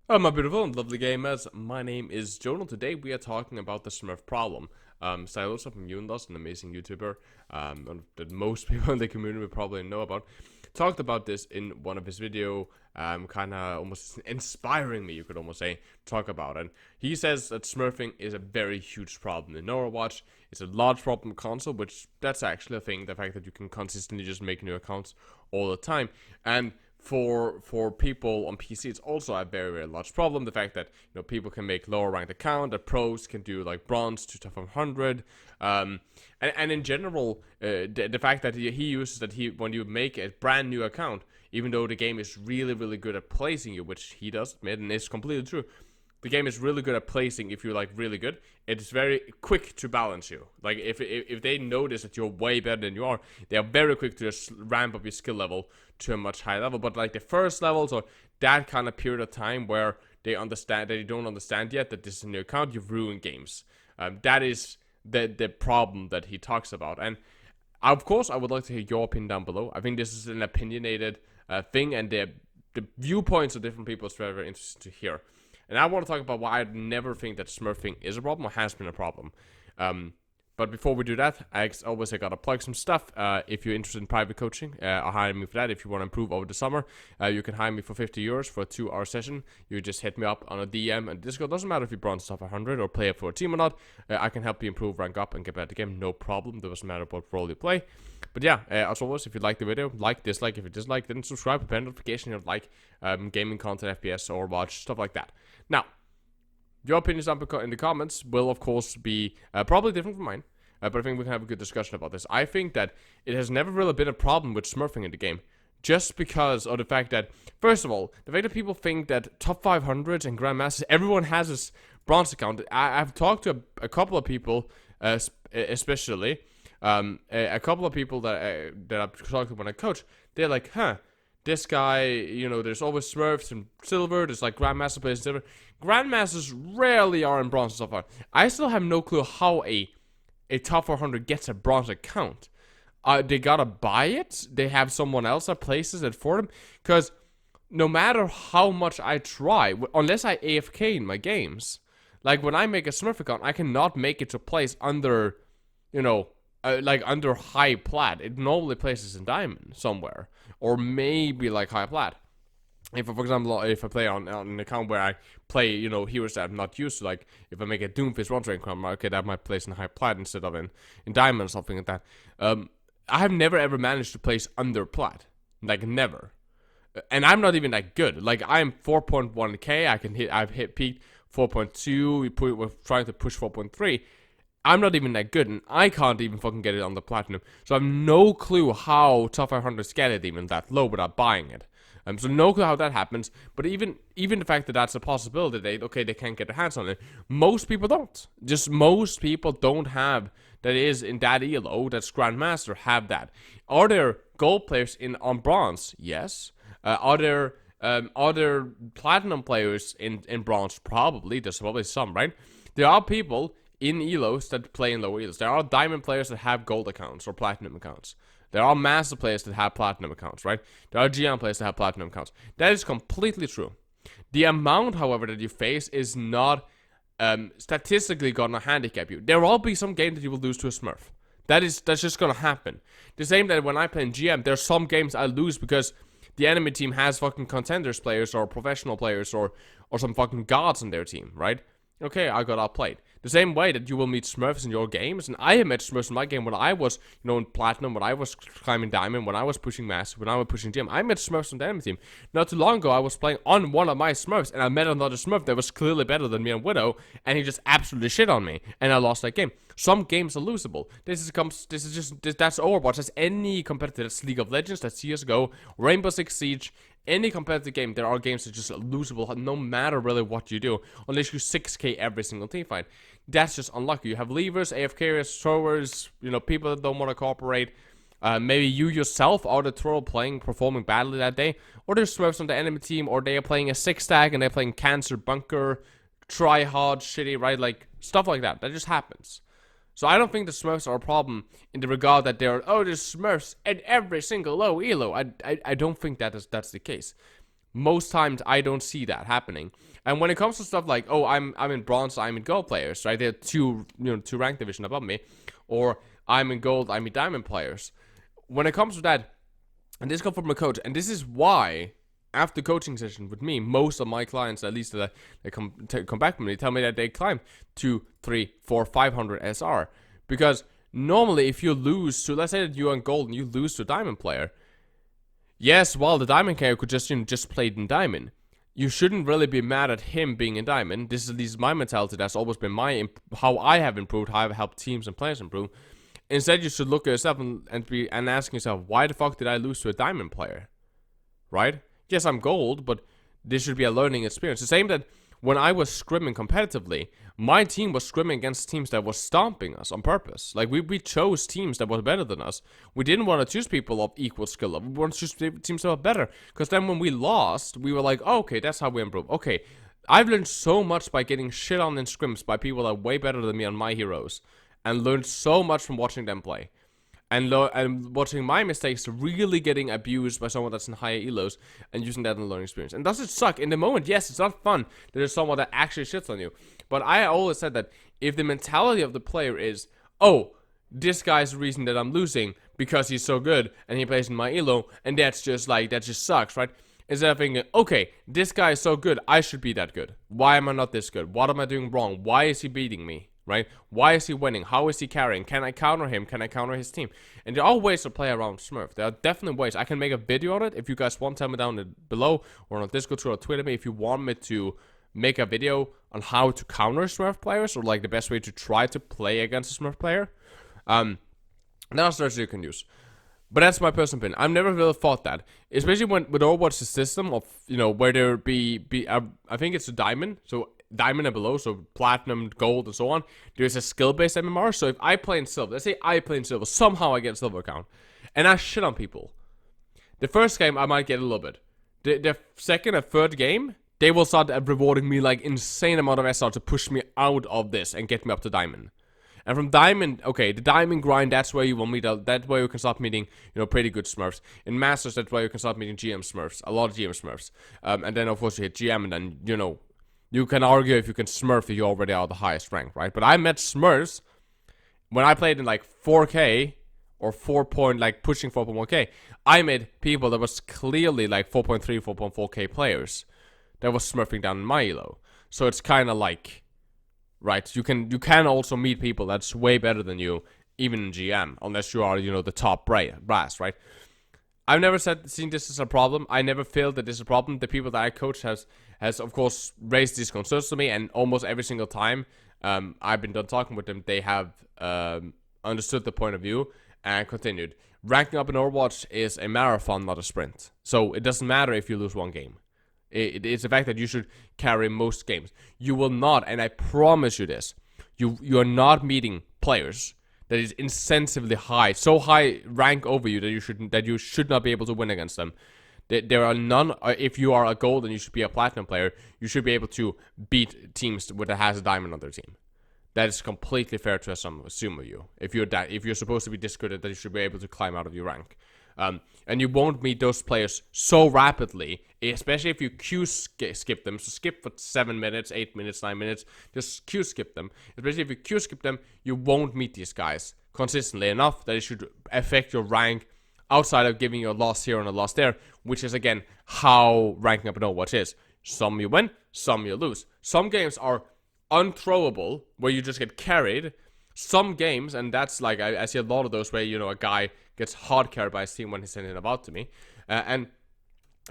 My beautiful and lovely gamers, my name is Jonal. Today we are talking about the Smurf problem. Stylosa from Jonal, an amazing YouTuber that most people in the community will probably know about, talked about this in one of his video, kind of almost inspiring me, you could almost say, talk about it. He says that smurfing is a very huge problem in Overwatch. It's a large problem in console, which that's actually a thing, the fact that you can consistently just make new accounts all the time. And for people on PC, it's also a very large problem. The fact that people can make lower ranked account, that pros can do like bronze to top 100, and in general, the fact that he uses that when you make a brand new account, even though the game is really good at placing you, which he does admit, and it's completely true. The game is really good at placing if you're like really good. It's very quick to balance you. Like if they notice that you're way better than you are, they are very quick to just ramp up your skill level to a much higher level. But like the first levels or that kind of period of time where they don't understand yet that this is a new account, you've ruined games. That is the problem that he talks about. And of course, I would like to hear your opinion down below. I think this is an opinionated thing, and the viewpoints of different people is very interesting to hear. And I want to talk about why I never think that smurfing is a problem or has been a problem. But before we do that, I gotta plug some stuff. If you're interested in private coaching, hire me for that. If you want to improve over the summer, you can hire me for €50 for a 2-hour session. You just hit me up on a DM and Discord. Doesn't matter if you bronze top 100 or play it for a team or not. I can help you improve, rank up, and get better at the game. No problem. Doesn't matter what role you play. But yeah, as always, if you like the video, like, dislike. If you dislike, then subscribe, prepare notification if you like gaming content, FPS, Overwatch, stuff like that. Now, your opinions in the comments will, of course, be probably different from mine. But I think we can have a good discussion about this. I think that it has never really been a problem with smurfing in the game. Just because of the fact that, first of all, the fact that people think that top 500s and Grandmasters, everyone has this bronze account. I've talked to a couple of people, especially, a couple of people that I've talked to when I coach. They're like, this guy, there's always Smurfs in silver, there's like Grandmaster players in silver. Grandmasters rarely are in bronze so far. I still have no clue how a top 400 gets a bronze account. They gotta buy it? They have someone else that places it for them? Because no matter how much I try, unless I AFK in my games, like when I make a Smurf account, I cannot make it to place under, like under high plat. It normally places in diamond somewhere, or maybe like high plat. If, for example, if I play on an account where I play, heroes that I'm not used to, like if I make a Doomfist one rank, okay, that might place in high plat instead of in diamond or something like that. I have never ever managed to place under plat, like never, and I'm not even that good. Like I'm 4.1k, I've peaked 4.2. We're trying to push 4.3. I'm not even that good, and I can't even fucking get it on the platinum. So I have no clue how top 500s get it even that low without buying it. So no clue how that happens. But even the fact that that's a possibility, they can't get their hands on it. Most people don't. Just most people don't have that is in that elo. That's Grandmaster have that. Are there gold players on bronze? Yes. Are there platinum players in bronze? Probably. There's probably some, right? There are people in elos that play in lower elos. There are diamond players that have gold accounts or platinum accounts. There are master players that have platinum accounts, right? There are GM players that have platinum accounts. That is completely true. The amount, however, that you face is not statistically gonna handicap you. There will be some games that you will lose to a Smurf. That's just gonna happen. The same that when I play in GM, there's some games I lose because the enemy team has fucking contenders players or professional players or some fucking gods on their team, right? Okay, I got outplayed. The same way that you will meet Smurfs in your games, and I have met Smurfs in my game when I was, in Platinum, when I was climbing Diamond, when I was pushing Master, when I was pushing Gem. I met Smurfs on the enemy team. Not too long ago, I was playing on one of my Smurfs, and I met another Smurf that was clearly better than me on Widow, and he just absolutely shit on me, and I lost that game. Some games are losable. That's Overwatch. That's any competitor. That's League of Legends. That's CS:GO, Rainbow Six Siege. Any competitive game, there are games that are just losable no matter really what you do, unless you 6k every single team fight. That's just unlucky. You have leavers, AFKers, throwers, people that don't want to cooperate. Maybe you yourself are the thrower performing badly that day, or there's Smurfs on the enemy team, or they are playing a 6-stack and they're playing Cancer, Bunker, Try Hard, Shitty, right? Like, stuff like that. That just happens. So I don't think the Smurfs are a problem in the regard that there's Smurfs at every single low elo. I don't think that's the case. Most times I don't see that happening. And when it comes to stuff like, oh, I'm in bronze, I'm in gold players, right? They're two rank division above me, or I'm in gold, I'm in diamond players. When it comes to that, and this comes from a coach, and this is why after coaching session with me, most of my clients, at least that they come back from me, tell me that they climb 2, 3, 4, 500 SR. Because normally if you lose to, let's say that you're in gold and you lose to a diamond player, yes, while the diamond player could just play in diamond, you shouldn't really be mad at him being in diamond. This is at least my mentality. That's always been how I have improved, how I've helped teams and players improve. Instead, you should look at yourself and ask yourself, why the fuck did I lose to a diamond player? Right? Yes, I'm gold, but this should be a learning experience. The same that when I was scrimming competitively, my team was scrimming against teams that were stomping us on purpose. Like, we chose teams that were better than us. We didn't want to choose people of equal skill level. We wanted to choose teams that were better. Because then when we lost, we were like, oh, okay, that's how we improve. Okay, I've learned so much by getting shit on in scrims by people that are way better than me on my heroes. And learned so much from watching them play. And watching my mistakes really getting abused by someone that's in higher elos and using that in the learning experience. And does it suck? In the moment, yes, it's not fun. There's someone that actually shits on you. But I always said that if the mentality of the player is, oh, this guy's the reason that I'm losing because he's so good and he plays in my elo, and that just sucks, right? Instead of thinking, okay, this guy is so good, I should be that good. Why am I not this good? What am I doing wrong? Why is he beating me? Right? Why is he winning? How is he carrying? Can I counter him? Can I counter his team? And there are ways to play around Smurf. There are definitely ways. I can make a video on it. If you guys want, tell me down below or on Discord or Twitter me if you want me to make a video on how to counter Smurf players or like the best way to try to play against a Smurf player. That's a strategy you can use. But that's my personal opinion. I've never really thought that, especially with Overwatch, the system of where there be I think it's a diamond, so diamond and below, so platinum, gold, and so on. There's a skill-based MMR. So if I play in silver, let's say I play in silver, somehow I get a silver account, and I shit on people. The first game I might get a little bit. The second and third game, they will start rewarding me like insane amount of SR to push me out of this and get me up to diamond. And from diamond, okay, the diamond grind, that's where you will meet, that's where you can start meeting, pretty good Smurfs. In Masters, that's where you can start meeting GM Smurfs, a lot of GM Smurfs. And then, of course, you hit GM, and then, you can argue if you can Smurf if you already are the highest rank, right? But I met Smurfs when I played in, like, 4K, or pushing 4.1K. I met people that was clearly, like, 4.3, 4.4K players that was Smurfing down in my elo. So it's kind of like... Right, you can also meet people that's way better than you, even in GM, unless you are, the top brass, right? I've never seen this as a problem. I never feel that this is a problem. The people that I coach has of course raised these concerns to me, and almost every single time I've been done talking with them, they have understood the point of view and continued. Ranking up in Overwatch is a marathon, not a sprint. So it doesn't matter if you lose one game. It's the fact that you should carry most games. You will not, and I promise you this, you are not meeting players that is insensibly high, so high rank over you that you should not be able to win against them. There are none. If you are a gold and you should be a platinum player, you should be able to beat teams that has a diamond on their team. That is completely fair to assume of you. If you're supposed to be this good, that you should be able to climb out of your rank. And you won't meet those players so rapidly, especially if you queue skip them. So skip for 7 minutes, 8 minutes, 9 minutes. Just queue skip them. Especially if you queue skip them, you won't meet these guys consistently enough that it should affect your rank outside of giving you a loss here and a loss there, which is, again, how ranking up in Overwatch is. Some you win, some you lose. Some games are unthrowable, where you just get carried. Some games, and that's like, I see a lot of those where, a guy gets hard carried by his team when he's sending it about to me. And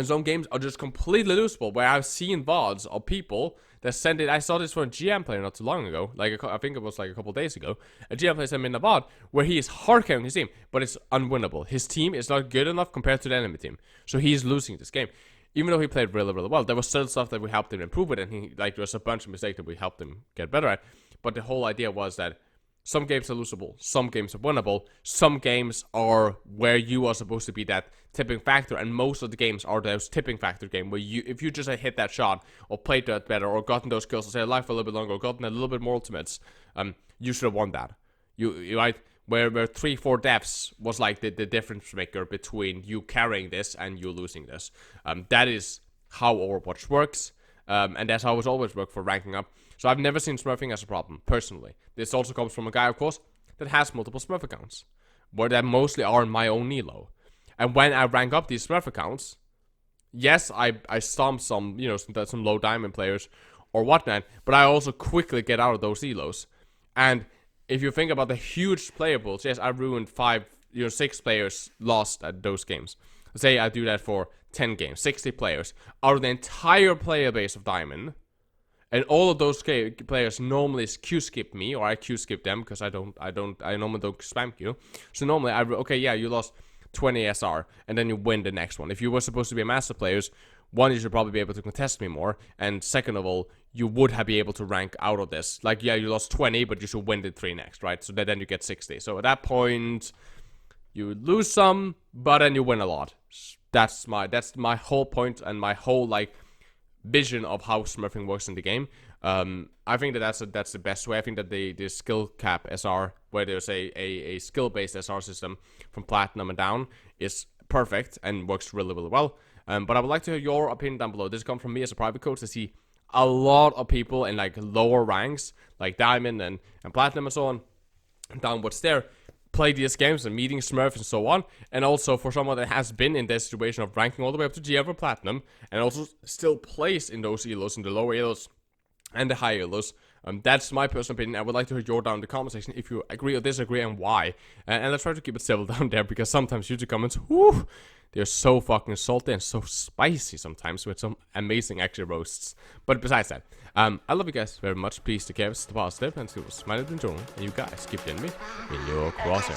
some games are just completely losable, where I've seen VODs of people that send it. I saw this from a GM player not too long ago. I think it was like a couple days ago. A GM player sent me in a VOD where he is hard carrying his team, but it's unwinnable. His team is not good enough compared to the enemy team. So he's losing this game. Even though he played really, really well, there was still stuff that we helped him improve with, and there was a bunch of mistakes that we helped him get better at. But the whole idea was that some games are losable, some games are winnable, some games are where you are supposed to be that tipping factor, and most of the games are those tipping factor game where if you just had hit that shot, or played that better, or gotten those kills, or stayed alive for a little bit longer, or gotten a little bit more ultimates, you should have won that. You right? Where 3-4 deaths was like the difference maker between you carrying this and you losing this. That is how Overwatch works, and that's how it's always worked for ranking up. So I've never seen smurfing as a problem, personally. This also comes from a guy, of course, that has multiple smurf accounts, where that mostly are in my own elo. And when I rank up these smurf accounts, yes, I stomp some, some low diamond players or whatnot, but I also quickly get out of those elos. And if you think about the huge player pools, yes, I ruined 6 players lost at those games. Say I do that for 10 games, 60 players out of the entire player base of Diamond, and all of those players normally Q skip me, or I Q skip them because I normally don't spam Q. So normally you lost 20 SR, and then you win the next one. If you were supposed to be a master players, one, you should probably be able to contest me more, and second of all, you would have been able to rank out of this. Like, yeah, you lost 20, but you should win the 3 next, right? So that then you get 60. So at that point, you lose some, but then you win a lot. That's my whole point and my whole vision of how smurfing works in the game. I think that's the best way. I think that the skill cap SR, where there's a skill based SR system from platinum and down, is perfect and works really, really well. But I would like to hear your opinion down below. This comes from me as a private coach to see a lot of people in lower ranks, like diamond and platinum and so on, downwards there, play these games and meeting Smurf and so on. And also for someone that has been in this situation of ranking all the way up to GF or platinum, and also still plays in those elos, in the lower elos and the higher elos. That's my personal opinion. I would like to hear your down in the comment section if you agree or disagree and why. And let's try to keep it civil down there, because sometimes YouTube comments, whoo, they're so fucking salty and so spicy sometimes, with some amazing actual roasts. But besides that, I love you guys very much. Please take care, stay positive, and stay smiling and Jonal. And you guys keep getting me in your crosshair.